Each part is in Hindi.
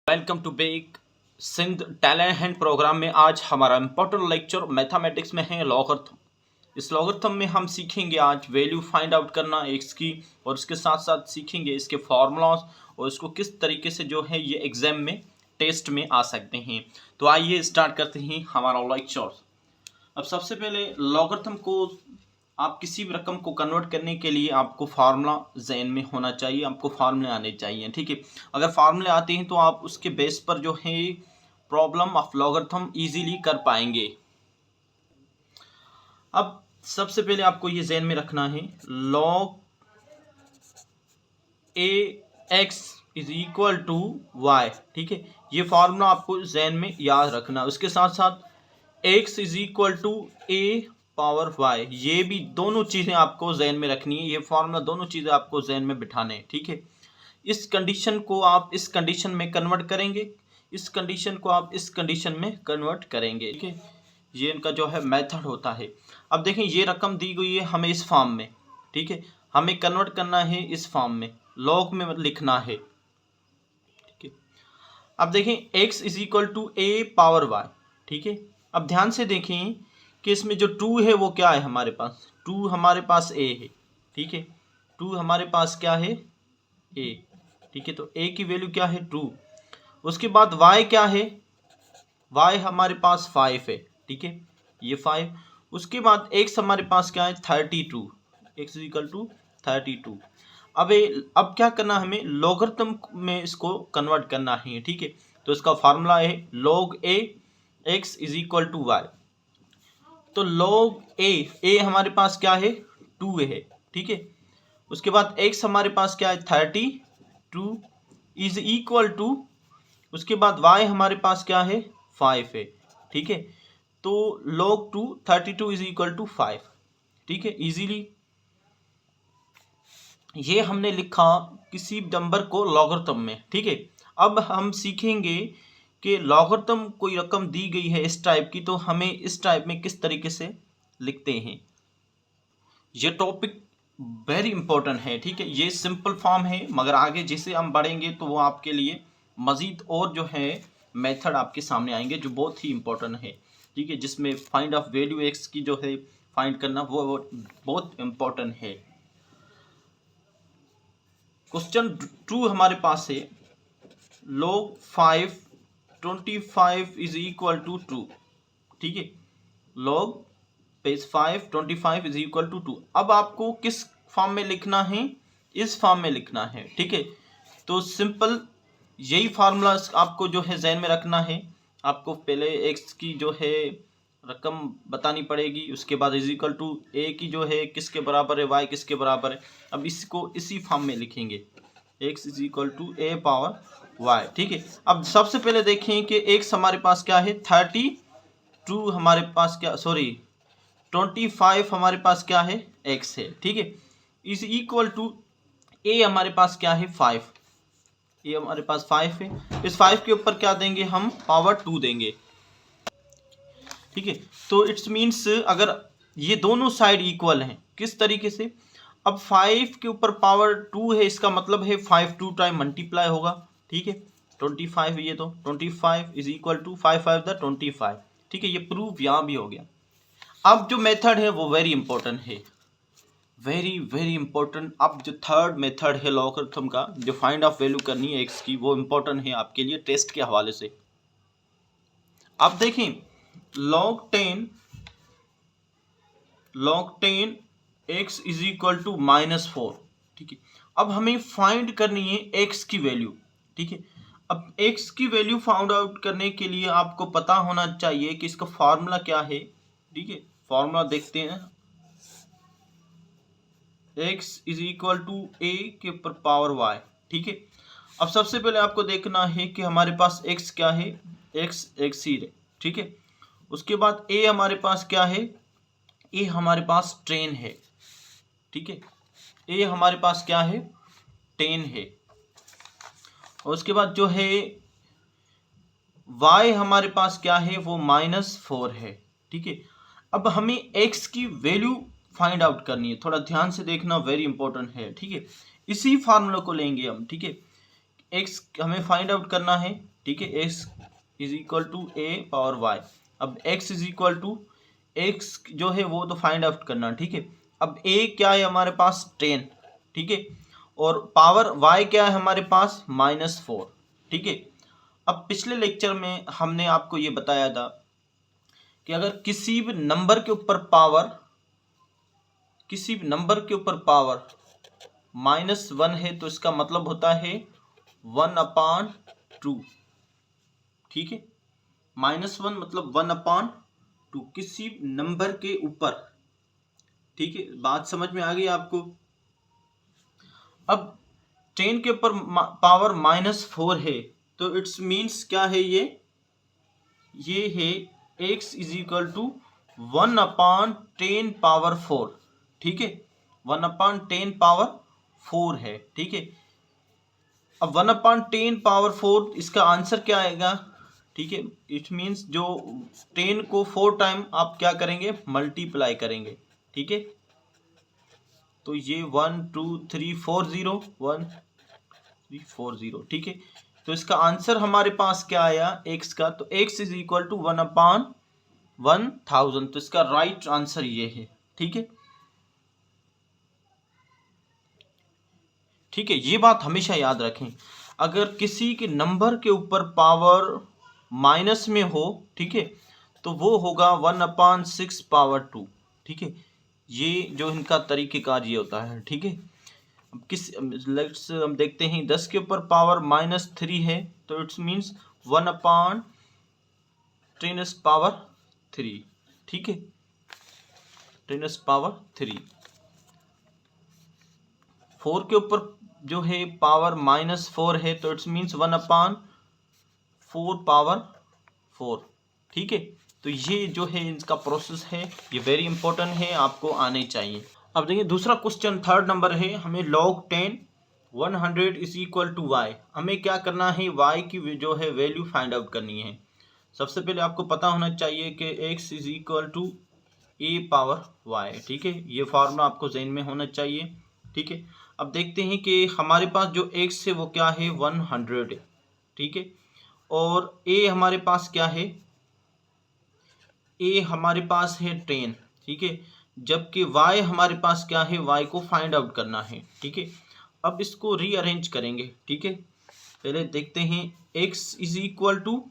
Welcome to back Sindh talent hunt program में आज हमारा इम्पोर्टेंट लेक्चर मैथमेटिक्स में है लॉगरिथम। इस लॉगरिथम में हम सीखेंगे आज वैल्यू फाइंड आउट करना एक्स की, और इसके साथ साथ सीखेंगे इसके फार्मूलाज और इसको किस तरीके से जो है ये एग्जाम में टेस्ट में आ सकते हैं। तो आइए स्टार्ट करते हैं हमारा लेक्चर। अब सबसे पहले लॉगरिथम को आप किसी भी रकम को कन्वर्ट करने के लिए आपको फार्मूला ज़हन में होना चाहिए, आपको फार्मूले आने चाहिए। ठीक है, अगर फार्मूले आते हैं तो आप उसके बेस पर जो है प्रॉब्लम ऑफ लॉगरिथम इजीली कर पाएंगे। अब सबसे पहले आपको ये ज़हन में रखना है, log a x is equal to y. ठीक है, ये फार्मूला आपको ज़हन में याद रखना। उसके साथ साथ x is equal to a power y, ये भी दोनों चीज़ें आपको जहन में रखनी है। ये फार्मूला दोनों चीज़ें आपको जहन में बिठाने हैं। ठीक है, इस कंडीशन को आप इस कंडीशन में कन्वर्ट करेंगे, इस कंडीशन को आप इस कंडीशन में कन्वर्ट करेंगे। ठीक है, ये इनका जो है मेथड होता है। अब देखें, ये रकम दी गई है हमें इस फॉर्म में। ठीक है, हमें कन्वर्ट करना है इस फॉर्म में, लॉग में लिखना है। ठीक है, अब देखें x is equal to a power y. ठीक है, अब ध्यान से देखें कि इसमें जो 2 है वो क्या है, हमारे पास 2 हमारे पास a है। ठीक है, 2 हमारे पास क्या है, a। ठीक है, तो a की वैल्यू क्या है 2। उसके बाद y क्या है, y हमारे पास 5 है। ठीक है, ये 5। उसके बाद x हमारे पास क्या है 32, x इक्वल टू 32। अब क्या करना, हमें लॉगरिथम में इसको कन्वर्ट करना है। ठीक है, तो इसका फार्मूला है log a x is equal to y. तो log a हमारे पास क्या है 2 है। ठीक है, उसके बाद x हमारे पास क्या है 32 इज इक्वल टू, उसके बाद y हमारे पास क्या है 5 है। ठीक है, तो log 2 32 इज इक्वल टू 5। ठीक है, इजीली ये हमने लिखा किसी नंबर को लॉगरिथम में। ठीक है, अब हम सीखेंगे कि लॉगरिथम कोई रकम दी गई है इस टाइप की, तो हमें इस टाइप में किस तरीके से लिखते हैं। ये टॉपिक वेरी इंपॉर्टेंट है। ठीक है, ये सिंपल फॉर्म है, मगर आगे जैसे हम बढ़ेंगे तो वो आपके लिए मज़ीद और जो है मेथड आपके सामने आएंगे जो बहुत ही इंपॉर्टेंट है। ठीक है, जिसमें फाइंड ऑफ वैल्यू एक्स की जो है फाइंड करना वो बहुत इंपॉर्टेंट है। क्वेश्चन 2 हमारे पास है, log 5 25 इज इक्वल टू 2। ठीक है, log base 5 25 is equal to 2। अब आपको किस फॉर्म में लिखना है, इस फॉर्म में लिखना है। ठीक है, तो सिंपल यही फार्मूला आपको जो है जहन में रखना है। आपको पहले एक्स की जो है रकम बतानी पड़ेगी, उसके बाद इज इक्वल टू ए की जो है किसके बराबर है, वाई किसके बराबर है। अब इसको इसी फॉर्म में लिखेंगे, x is equal to a power y. ठीक है, अब सबसे पहले देखें कि एक्स हमारे पास क्या है 32, हमारे पास क्या 25 हमारे पास क्या है एक्स है। ठीक है, इज इक्वल टू ए हमारे पास क्या है 5, ये हमारे पास 5 है। इस 5 के ऊपर क्या देंगे हम, पावर 2 देंगे। ठीक है, तो इट्स मीन्स अगर ये दोनों साइड इक्वल हैं, किस तरीके से, अब 5 के ऊपर पावर 2 है, इसका मतलब है 5 2 टाइम मल्टीप्लाई होगा। ठीक है, 25, ये तो 25 इज इक्वल टू 5 5 द 25। ठीक है, ये प्रूफ यहाँ भी हो गया। अब जो मेथड है वो वेरी इंपॉर्टेंट है, वेरी वेरी इंपॉर्टेंट। अब जो थर्ड मेथड है लॉगरिथम का, जो फाइंड ऑफ वैल्यू करनी है एक्स की, वो इंपॉर्टेंट है आपके लिए टेस्ट के हवाले से। अब देखें, log 10 x is equal to -4। ठीक है, अब हमें फाइंड करनी है एक्स की वैल्यू। ठीक है, अब एक्स की वैल्यू फाइंड आउट करने के लिए आपको पता होना चाहिए कि इसका फार्मूला क्या है। ठीक है, फार्मूला देखते हैं, x इज इक्वल टू ए के ऊपर पावर y। ठीक है, अब सबसे पहले आपको देखना है कि हमारे पास x क्या है, x ही है। ठीक है, उसके बाद a हमारे पास क्या है, a हमारे पास 10 है। ठीक है, a हमारे पास क्या है 10 है। और उसके बाद जो है y हमारे पास क्या है, वो -4 है। ठीक है, अब हमें x की वैल्यू फाइंड आउट करनी है, थोड़ा ध्यान से देखना, वेरी इंपॉर्टेंट है। ठीक है, इसी फार्मूला को लेंगे हम। ठीक है, x हमें फाइंड आउट करना है, ठीक है, x is equal to a power y। अब x is equal to x जो है वो तो फाइंड आउट करना, ठीक है। अब a क्या है हमारे पास 10, ठीक है, और पावर y क्या है हमारे पास -4, ठीक है। अब पिछले लेक्चर में हमने आपको ये बताया था कि अगर किसी भी नंबर के ऊपर पावर -1 है तो इसका मतलब होता है 1/2, ठीक है। -1 मतलब 1/2 किसी नंबर के ऊपर, ठीक है। बात समझ में आ गई आपको। अब 10 के ऊपर पावर -4 है तो इट्स मीन्स क्या है, ये है x is equal to 1/10 power 4, ठीक है। 1/10 पावर 4 है, ठीक है। अब 1/10 पावर 4 इसका आंसर क्या आएगा, ठीक है। इट मीन्स जो 10 को 4 टाइम आप क्या करेंगे, मल्टीप्लाई करेंगे, ठीक है। तो ये 1 2 3 4 0 1 3 4 0, ठीक है। तो इसका आंसर हमारे पास क्या आया x का, तो x इज इक्वल टू 1/1000। तो इसका राइट आंसर ये है, ठीक है। ठीक है, ये बात हमेशा याद रखें, अगर किसी के नंबर के ऊपर पावर माइनस में हो, ठीक है, तो वो होगा 1/6 पावर 2, ठीक है। ये जो इनका तरीक़ेकार ये होता है, ठीक है। अब लेट्स हम देखते हैं 10 के ऊपर पावर -3 है तो इट्स मीन्स 1/10 पावर 3, ठीक है, 10 पावर 3। 4 के ऊपर जो है पावर -4 है तो इट्स मीन्स 1/4 पावर 4, ठीक है। तो ये जो है इसका प्रोसेस है, ये वेरी इंपॉर्टेंट है, आपको आने चाहिए। अब देखिए दूसरा क्वेश्चन 3rd नंबर है, हमें log 10 100 is equal to y। हमें क्या करना है, y की जो है वैल्यू फाइंड आउट करनी है। सबसे पहले आपको पता होना चाहिए कि x is equal to a power y, ठीक है। ये फार्मूला आपको ज़हन में होना चाहिए, ठीक है। अब देखते हैं कि हमारे पास जो x है वो क्या है 100 है, ठीक है, और a हमारे पास क्या है, a हमारे पास है 10, ठीक है, जबकि y हमारे पास क्या है, y को फाइंड आउट करना है, ठीक है। अब इसको रीअरेंज करेंगे, ठीक है। पहले देखते हैं x is equal to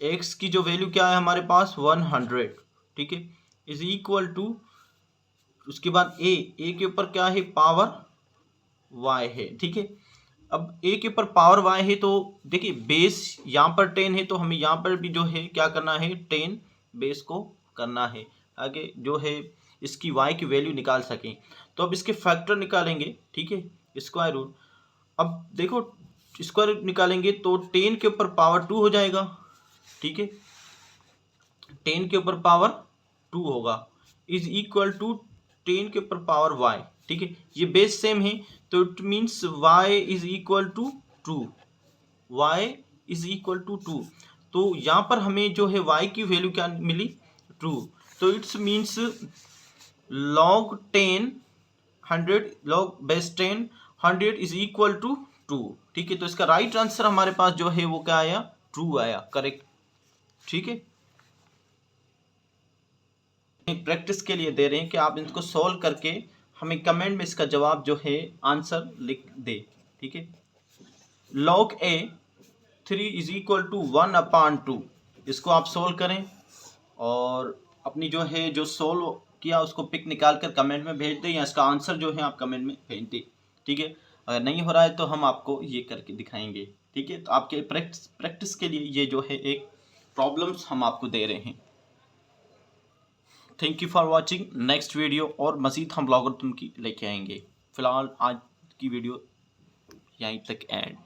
x की जो वैल्यू क्या है हमारे पास 100, ठीक है, इज इक्वल टू, उसके बाद a के ऊपर क्या है, पावर y है, ठीक है। अब a के ऊपर पावर y है तो देखिए बेस यहाँ पर 10 है तो हमें यहाँ पर भी जो है क्या करना है, 10 बेस को करना है, आगे जो है इसकी y की वैल्यू निकाल सकें। तो अब इसके फैक्टर निकालेंगे, ठीक है, स्क्वायर रूट। अब देखो स्क्वायर रूट निकालेंगे तो 10 के ऊपर पावर 2 हो जाएगा, ठीक है, 10 के ऊपर पावर 2 होगा, इज इक्वल टू 10 के ऊपर पावर y, ठीक है। ये बेस सेम है तो it means y is equal to 2, y is equal to 2। तो यहाँ पर हमें जो है y की वैल्यू क्या मिली, 2। तो it's means log 10 100 log base 10 100 is equal to 2, ठीक है। तो इसका राइट आंसर हमारे पास जो है वो क्या आया, 2 आया, करेक्ट, ठीक है। प्रैक्टिस के लिए दे रहे हैं कि आप इनको सॉल्व करके हमें कमेंट में इसका जवाब जो है आंसर लिख दे, ठीक है। log a 3 is equal to 1/2, इसको आप सॉल्व करें और अपनी जो है जो सॉल्व किया उसको पिक निकाल कर कमेंट में भेज दें, या इसका आंसर जो है आप कमेंट में भेज दें, ठीक है। अगर नहीं हो रहा है तो हम आपको ये करके दिखाएंगे, ठीक है। तो आपके प्रैक्टिस के लिए ये जो है एक प्रॉब्लम्स हम आपको दे रहे हैं। Thank you for watching, next video और मज़ीद हम लॉगरिथम की लेके आएंगे। फ़िलहाल आज की वीडियो यहीं तक एंड।